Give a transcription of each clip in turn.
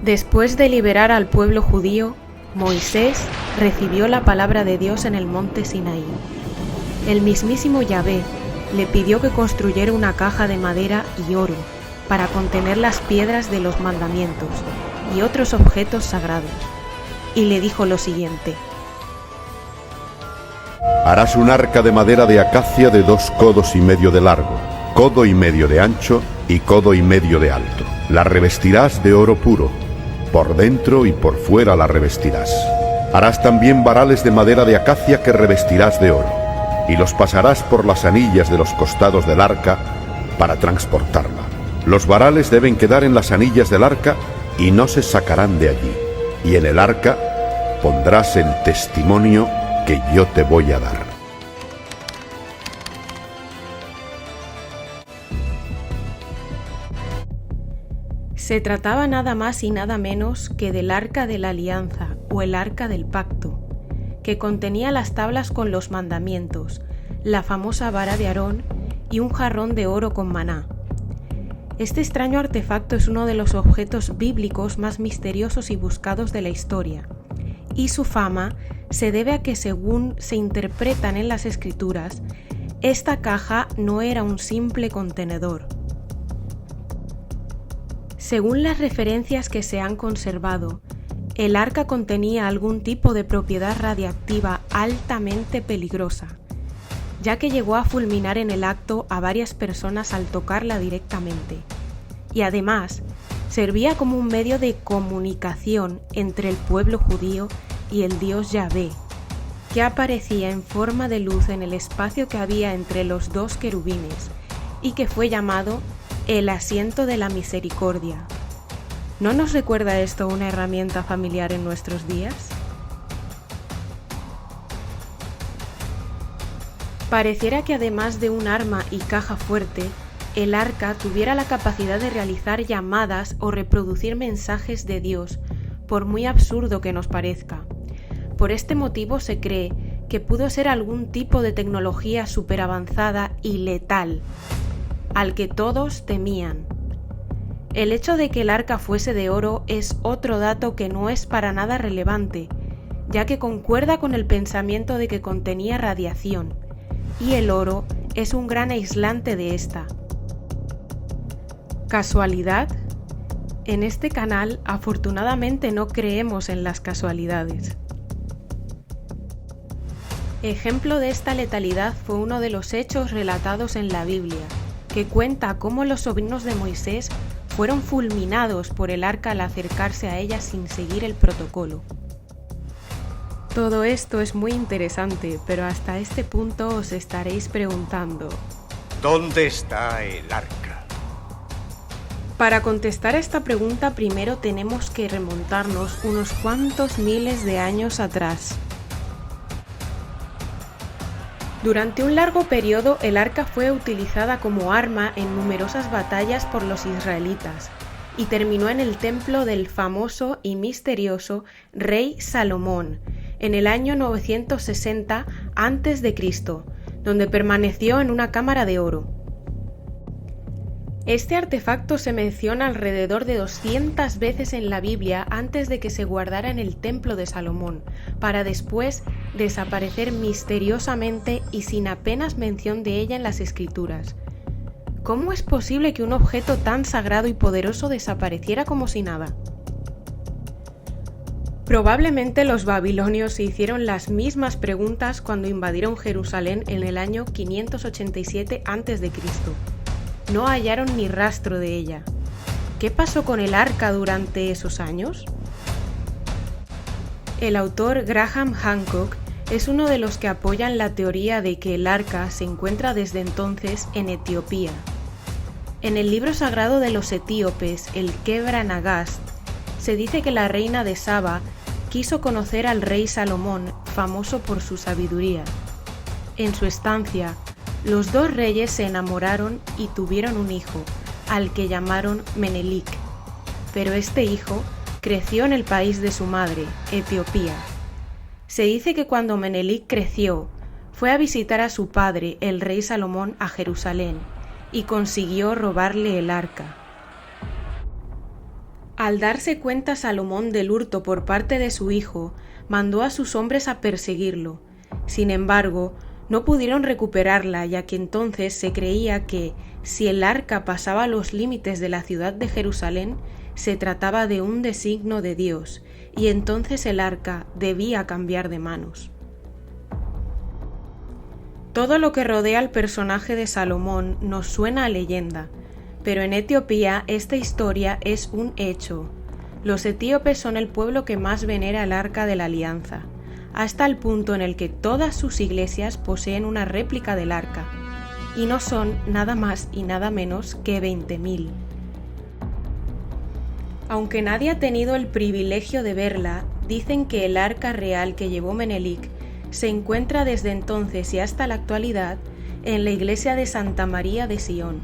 Después de liberar al pueblo judío, Moisés recibió la palabra de Dios en el monte Sinaí. El mismísimo Yahvé le pidió que construyera una caja de madera y oro para contener las piedras de los mandamientos y otros objetos sagrados. Y le dijo lo siguiente: harás un arca de madera de acacia de 2 codos y medio de largo, codo y medio de ancho y codo y medio de alto. La revestirás de oro puro, por dentro y por fuera la revestirás. Harás también varales de madera de acacia que revestirás de oro, y los pasarás por las anillas de los costados del arca para transportarla. Los varales deben quedar en las anillas del arca y no se sacarán de allí. Y en el arca pondrás el testimonio que yo te voy a dar. Se trataba nada más y nada menos que del Arca de la Alianza o el Arca del Pacto, que contenía las tablas con los mandamientos, la famosa vara de Aarón y un jarrón de oro con maná. Este extraño artefacto es uno de los objetos bíblicos más misteriosos y buscados de la historia, y su fama se debe a que, según se interpretan en las escrituras, esta caja no era un simple contenedor. Según las referencias que se han conservado, el arca contenía algún tipo de propiedad radiactiva altamente peligrosa, ya que llegó a fulminar en el acto a varias personas al tocarla directamente, y además servía como un medio de comunicación entre el pueblo judío y el dios Yahvé, que aparecía en forma de luz en el espacio que había entre los 2 querubines y que fue llamado el asiento de la misericordia. ¿No nos recuerda esto una herramienta familiar en nuestros días? Pareciera que además de un arma y caja fuerte, el arca tuviera la capacidad de realizar llamadas o reproducir mensajes de Dios, por muy absurdo que nos parezca. Por este motivo se cree que pudo ser algún tipo de tecnología superavanzada y letal, al que todos temían. El hecho de que el arca fuese de oro es otro dato que no es para nada relevante, ya que concuerda con el pensamiento de que contenía radiación, y el oro es un gran aislante de esta. ¿Casualidad? En este canal, afortunadamente, no creemos en las casualidades. Ejemplo de esta letalidad fue uno de los hechos relatados en la Biblia, que cuenta cómo los sobrinos de Moisés fueron fulminados por el arca al acercarse a ella sin seguir el protocolo. Todo esto es muy interesante, pero hasta este punto os estaréis preguntando: ¿dónde está el arca? Para contestar a esta pregunta, primero tenemos que remontarnos unos cuantos miles de años atrás. Durante un largo periodo, el arca fue utilizada como arma en numerosas batallas por los israelitas y terminó en el templo del famoso y misterioso rey Salomón en el año 960 a.C., donde permaneció en una cámara de oro. Este artefacto se menciona alrededor de 200 veces en la Biblia antes de que se guardara en el templo de Salomón, para después desaparecer misteriosamente y sin apenas mención de ella en las escrituras. ¿Cómo es posible que un objeto tan sagrado y poderoso desapareciera como si nada? Probablemente los babilonios se hicieron las mismas preguntas cuando invadieron Jerusalén en el año 587 a.C. No hallaron ni rastro de ella. ¿Qué pasó con el arca durante esos años? El autor Graham Hancock es uno de los que apoyan la teoría de que el arca se encuentra desde entonces en Etiopía. En el libro sagrado de los etíopes, el Kebra Nagast, se dice que la reina de Saba quiso conocer al rey Salomón, famoso por su sabiduría. En su estancia, los 2 reyes se enamoraron y tuvieron un hijo, al que llamaron Menelik, pero este hijo creció en el país de su madre, Etiopía. Se dice que cuando Menelik creció, fue a visitar a su padre, el rey Salomón, a Jerusalén, y consiguió robarle el arca. Al darse cuenta Salomón del hurto por parte de su hijo, mandó a sus hombres a perseguirlo. Sin embargo, no pudieron recuperarla, ya que entonces se creía que, si el arca pasaba los límites de la ciudad de Jerusalén, se trataba de un designio de Dios, y entonces el arca debía cambiar de manos. Todo lo que rodea al personaje de Salomón nos suena a leyenda, pero en Etiopía esta historia es un hecho. Los etíopes son el pueblo que más venera el Arca de la Alianza, hasta el punto en el que todas sus iglesias poseen una réplica del arca, y no son nada más y nada menos que 20.000. Aunque nadie ha tenido el privilegio de verla, dicen que el arca real que llevó Menelik se encuentra desde entonces y hasta la actualidad en la iglesia de Santa María de Sion,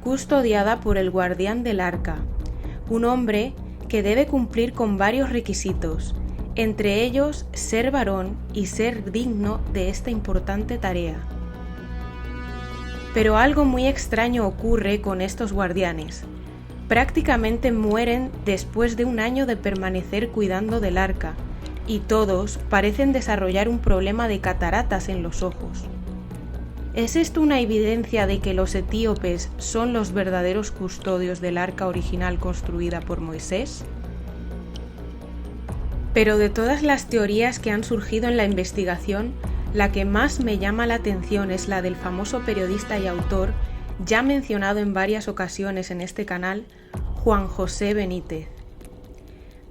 custodiada por el guardián del arca, un hombre que debe cumplir con varios requisitos, entre ellos ser varón y ser digno de esta importante tarea. Pero algo muy extraño ocurre con estos guardianes. Prácticamente mueren después de un año de permanecer cuidando del arca, y todos parecen desarrollar un problema de cataratas en los ojos. ¿Es esto una evidencia de que los etíopes son los verdaderos custodios del arca original construida por Moisés? Pero de todas las teorías que han surgido en la investigación, la que más me llama la atención es la del famoso periodista y autor, ya mencionado en varias ocasiones en este canal, Juan José Benítez.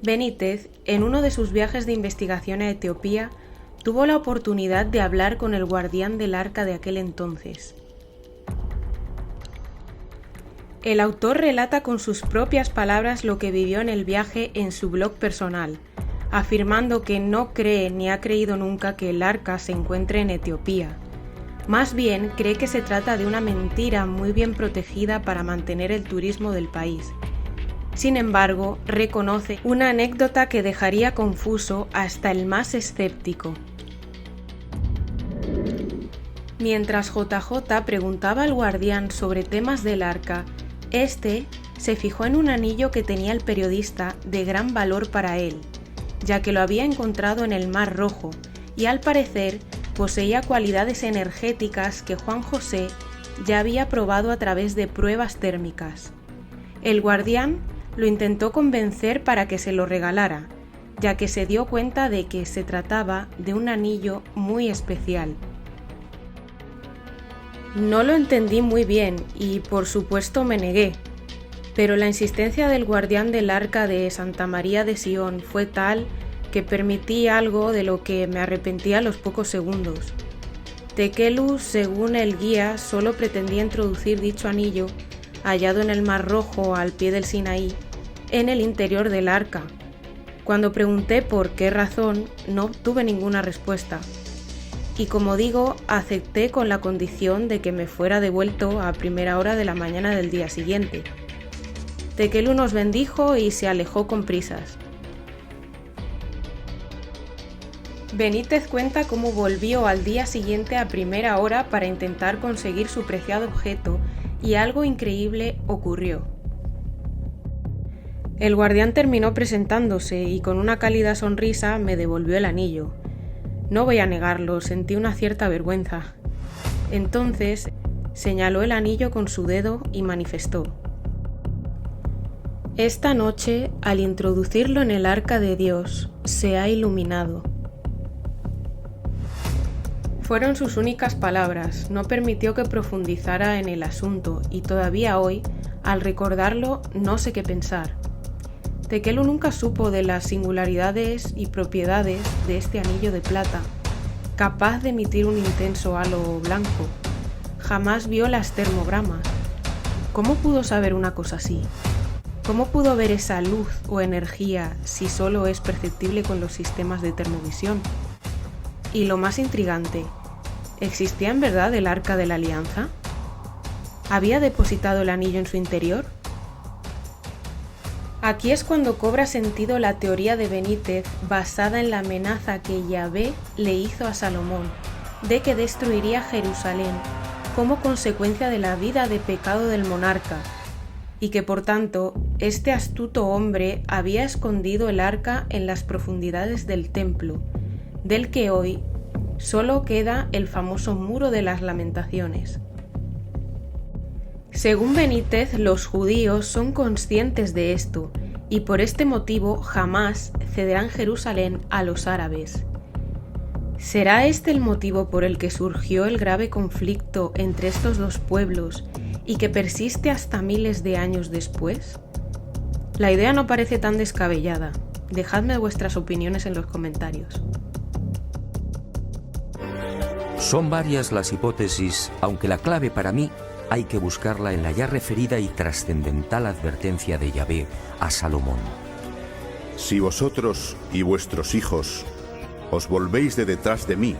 Benítez, en uno de sus viajes de investigación a Etiopía, tuvo la oportunidad de hablar con el guardián del arca de aquel entonces. El autor relata con sus propias palabras lo que vivió en el viaje en su blog personal, afirmando que no cree ni ha creído nunca que el arca se encuentre en Etiopía. Más bien cree que se trata de una mentira muy bien protegida para mantener el turismo del país. Sin embargo, reconoce una anécdota que dejaría confuso hasta el más escéptico. Mientras JJ preguntaba al guardián sobre temas del arca, este se fijó en un anillo que tenía el periodista de gran valor para él, ya que lo había encontrado en el Mar Rojo y al parecer poseía cualidades energéticas que Juan José ya había probado a través de pruebas térmicas. El guardián lo intentó convencer para que se lo regalara, ya que se dio cuenta de que se trataba de un anillo muy especial. No lo entendí muy bien y por supuesto me negué, pero la insistencia del guardián del arca de Santa María de Sion fue tal que permití algo de lo que me arrepentí a los pocos segundos. Tekelu, según el guía, solo pretendía introducir dicho anillo, hallado en el Mar Rojo al pie del Sinaí, en el interior del arca. Cuando pregunté por qué razón, no obtuve ninguna respuesta. Y como digo, acepté con la condición de que me fuera devuelto a primera hora de la mañana del día siguiente. Tekelu nos bendijo y se alejó con prisas. Benítez cuenta cómo volvió al día siguiente a primera hora para intentar conseguir su preciado objeto y algo increíble ocurrió. El guardián terminó presentándose y con una cálida sonrisa me devolvió el anillo. No voy a negarlo, sentí una cierta vergüenza. Entonces señaló el anillo con su dedo y manifestó: Esta noche, al introducirlo en el arca de Dios, se ha iluminado. Fueron sus únicas palabras, no permitió que profundizara en el asunto y todavía hoy, al recordarlo, no sé qué pensar. Tekelu nunca supo de las singularidades y propiedades de este anillo de plata, capaz de emitir un intenso halo blanco. Jamás vio las termogramas. ¿Cómo pudo saber una cosa así? ¿Cómo pudo ver esa luz o energía si solo es perceptible con los sistemas de termovisión? Y lo más intrigante, ¿existía en verdad el Arca de la Alianza? ¿Había depositado el anillo en su interior? Aquí es cuando cobra sentido la teoría de Benítez basada en la amenaza que Yahvé le hizo a Salomón de que destruiría Jerusalén como consecuencia de la vida de pecado del monarca y que por tanto este astuto hombre había escondido el arca en las profundidades del templo, del que hoy solo queda el famoso Muro de las Lamentaciones. Según Benítez, los judíos son conscientes de esto y por este motivo jamás cederán Jerusalén a los árabes. ¿Será este el motivo por el que surgió el grave conflicto entre estos dos pueblos y que persiste hasta miles de años después? La idea no parece tan descabellada. Dejadme vuestras opiniones en los comentarios. Son varias las hipótesis, aunque la clave para mí hay que buscarla en la ya referida y trascendental advertencia de Yahvé a Salomón. Si vosotros y vuestros hijos os volvéis de detrás de mí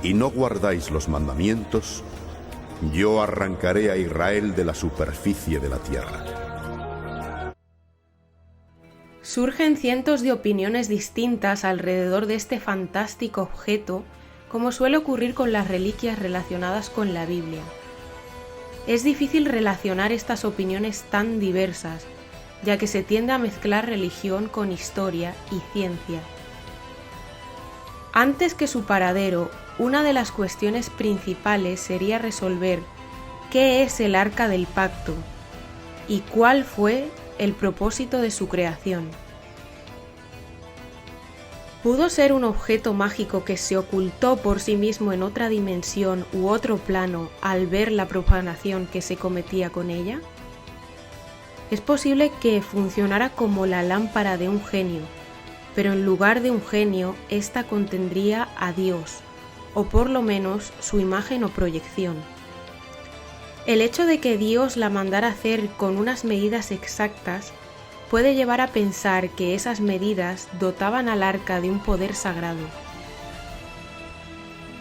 y no guardáis los mandamientos, yo arrancaré a Israel de la superficie de la tierra. Surgen cientos de opiniones distintas alrededor de este fantástico objeto, como suele ocurrir con las reliquias relacionadas con la Biblia. Es difícil relacionar estas opiniones tan diversas, ya que se tiende a mezclar religión con historia y ciencia. Antes que su paradero, una de las cuestiones principales sería resolver qué es el Arca del Pacto y cuál fue el propósito de su creación. ¿Pudo ser un objeto mágico que se ocultó por sí mismo en otra dimensión u otro plano al ver la profanación que se cometía con ella? Es posible que funcionara como la lámpara de un genio, pero en lugar de un genio, ésta contendría a Dios, o por lo menos su imagen o proyección. El hecho de que Dios la mandara hacer con unas medidas exactas puede llevar a pensar que esas medidas dotaban al arca de un poder sagrado.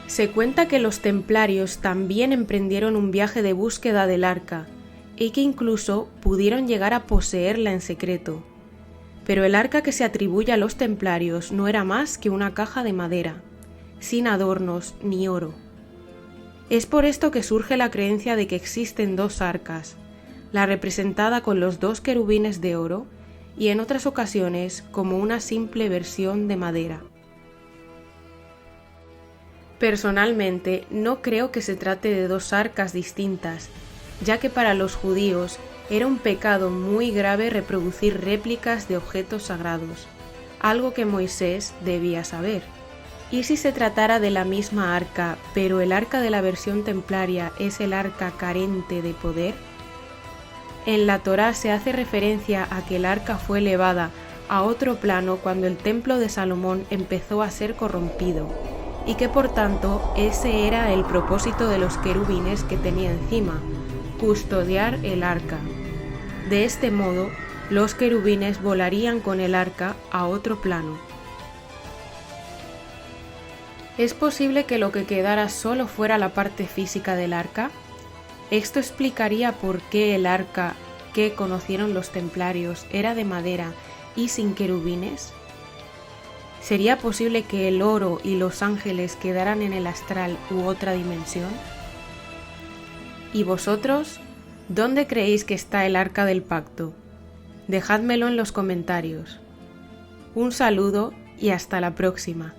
Se cuenta que los templarios también emprendieron un viaje de búsqueda del arca y que incluso pudieron llegar a poseerla en secreto. Pero el arca que se atribuye a los templarios no era más que una caja de madera, sin adornos ni oro. Es por esto que surge la creencia de que existen dos arcas, la representada con los dos querubines de oro y en otras ocasiones como una simple versión de madera. Personalmente, no creo que se trate de dos arcas distintas, ya que para los judíos era un pecado muy grave reproducir réplicas de objetos sagrados, algo que Moisés debía saber. ¿Y si se tratara de la misma arca, pero el arca de la versión templaria es el arca carente de poder? En la Torá se hace referencia a que el arca fue elevada a otro plano cuando el templo de Salomón empezó a ser corrompido, y que por tanto ese era el propósito de los querubines que tenía encima, custodiar el arca. De este modo, los querubines volarían con el arca a otro plano. ¿Es posible que lo que quedara solo fuera la parte física del arca? Esto explicaría por qué el arca que conocieron los templarios era de madera y sin querubines. ¿Sería posible que el oro y los ángeles quedaran en el astral u otra dimensión? ¿Y vosotros? ¿Dónde creéis que está el Arca del Pacto? Dejádmelo en los comentarios. Un saludo y hasta la próxima.